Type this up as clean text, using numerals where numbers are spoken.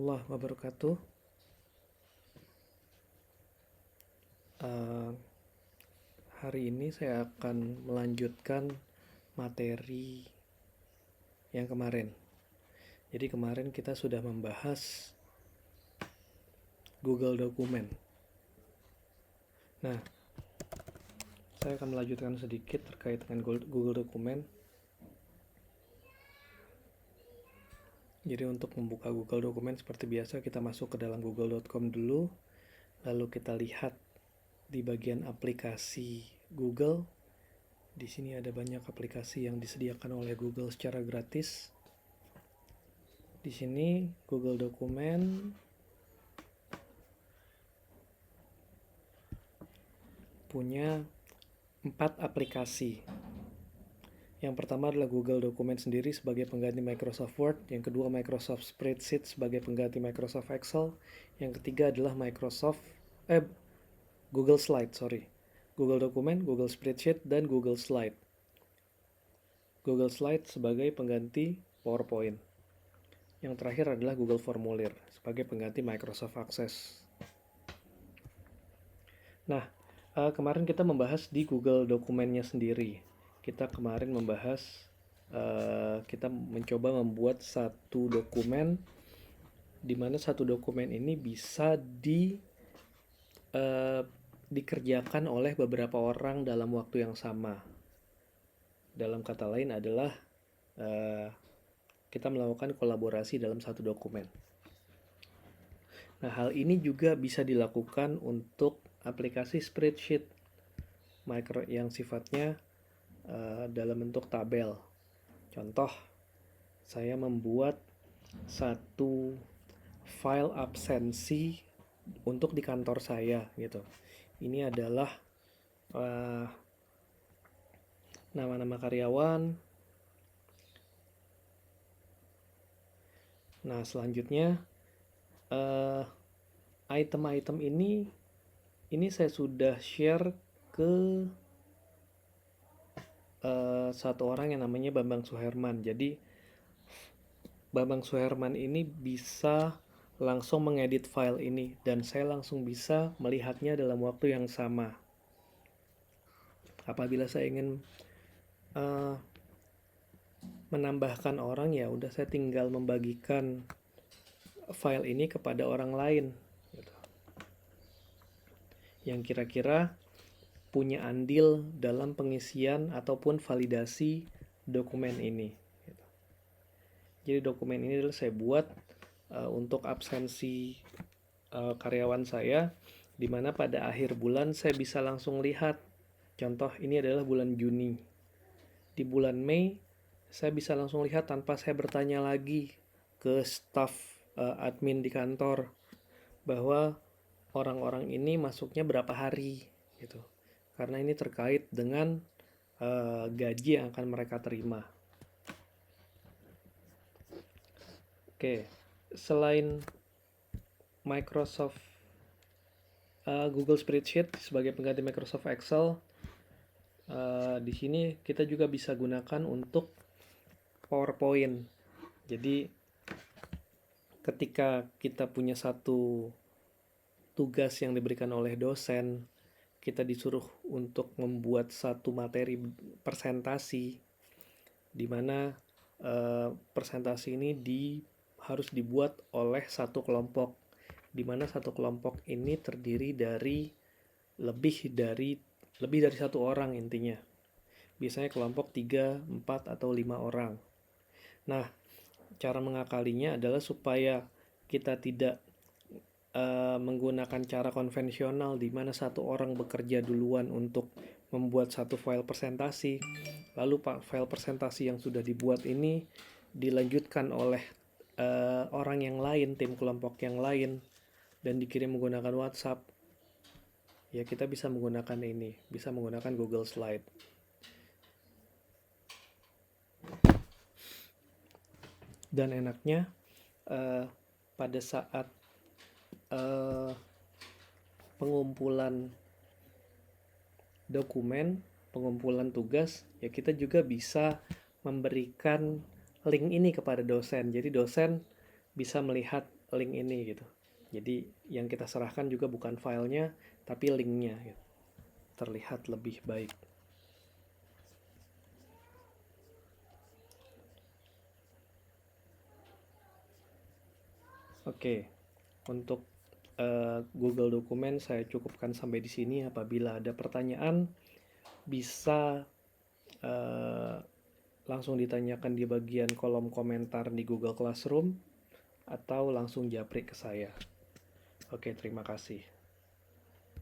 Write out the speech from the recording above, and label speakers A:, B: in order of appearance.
A: Allah wabarakatuh. Eh, Hari ini saya akan melanjutkan materi yang kemarin. Jadi kemarin kita sudah membahas Google Dokumen. Nah, saya akan melanjutkan sedikit terkait dengan Google Dokumen. Jadi untuk membuka Google Dokumen seperti biasa kita masuk ke dalam google.com dulu. Lalu kita lihat di bagian aplikasi Google. Di sini ada banyak aplikasi yang disediakan oleh Google secara gratis. Di sini Google Dokumen punya 4 aplikasi. Yang pertama adalah Google Dokumen sendiri sebagai pengganti Microsoft Word, yang kedua Microsoft Spreadsheet sebagai pengganti Microsoft Excel, yang ketiga adalah Google Slide, Google Dokumen, Google Spreadsheet, dan Google Slide. Google Slide sebagai pengganti PowerPoint. Yang terakhir adalah Google Formulir sebagai pengganti Microsoft Access. Nah, kemarin kita membahas di Google Dokumennya sendiri. Kita kemarin membahas, kita mencoba membuat satu dokumen, di mana satu dokumen ini bisa dikerjakan oleh beberapa orang dalam waktu yang sama. Dalam kata lain adalah kita melakukan kolaborasi dalam satu dokumen. Nah, hal ini juga bisa dilakukan untuk aplikasi spreadsheet yang sifatnya dalam bentuk tabel. Contoh, saya membuat satu file absensi untuk di kantor saya gitu. Ini adalah nama-nama karyawan. Nah, selanjutnya item-item ini saya sudah share ke satu orang yang namanya Bambang Suherman. Jadi Bambang Suherman ini bisa langsung mengedit file ini dan saya langsung bisa melihatnya dalam waktu yang sama. Apabila saya ingin menambahkan orang, ya udah saya tinggal membagikan file ini kepada orang lain gitu, yang kira-kira punya andil dalam pengisian ataupun validasi dokumen ini gitu. Jadi dokumen ini adalah saya buat untuk absensi karyawan saya, di mana pada akhir bulan saya bisa langsung lihat. Contoh, ini adalah bulan Juni. Di bulan Mei saya bisa langsung lihat tanpa saya bertanya lagi ke staf admin di kantor bahwa orang-orang ini masuknya berapa hari gitu. Karena ini terkait dengan gaji yang akan mereka terima. Oke, selain Microsoft Google Spreadsheet sebagai pengganti Microsoft Excel, di sini kita juga bisa gunakan untuk PowerPoint. Jadi ketika kita punya satu tugas yang diberikan oleh dosen, kita disuruh untuk membuat satu materi presentasi, di mana presentasi ini harus dibuat oleh satu kelompok, di mana satu kelompok ini terdiri dari lebih dari satu orang intinya. Biasanya kelompok 3, 4, atau 5 orang. Nah, cara mengakalinya adalah supaya kita tidak menggunakan cara konvensional di mana satu orang bekerja duluan untuk membuat satu file presentasi, lalu file presentasi yang sudah dibuat ini dilanjutkan oleh orang yang lain, tim kelompok yang lain, dan dikirim menggunakan WhatsApp. Ya, kita bisa menggunakan Google Slide. Dan enaknya pada saat pengumpulan dokumen, pengumpulan tugas, ya kita juga bisa memberikan link ini kepada dosen. Jadi dosen bisa melihat link ini gitu. Jadi yang kita serahkan juga bukan filenya, tapi linknya gitu. Terlihat lebih baik. Oke, untuk Google Dokumen saya cukupkan sampai di sini. Apabila ada pertanyaan, bisa langsung ditanyakan di bagian kolom komentar di Google Classroom atau langsung japri ke saya. Oke, terima kasih.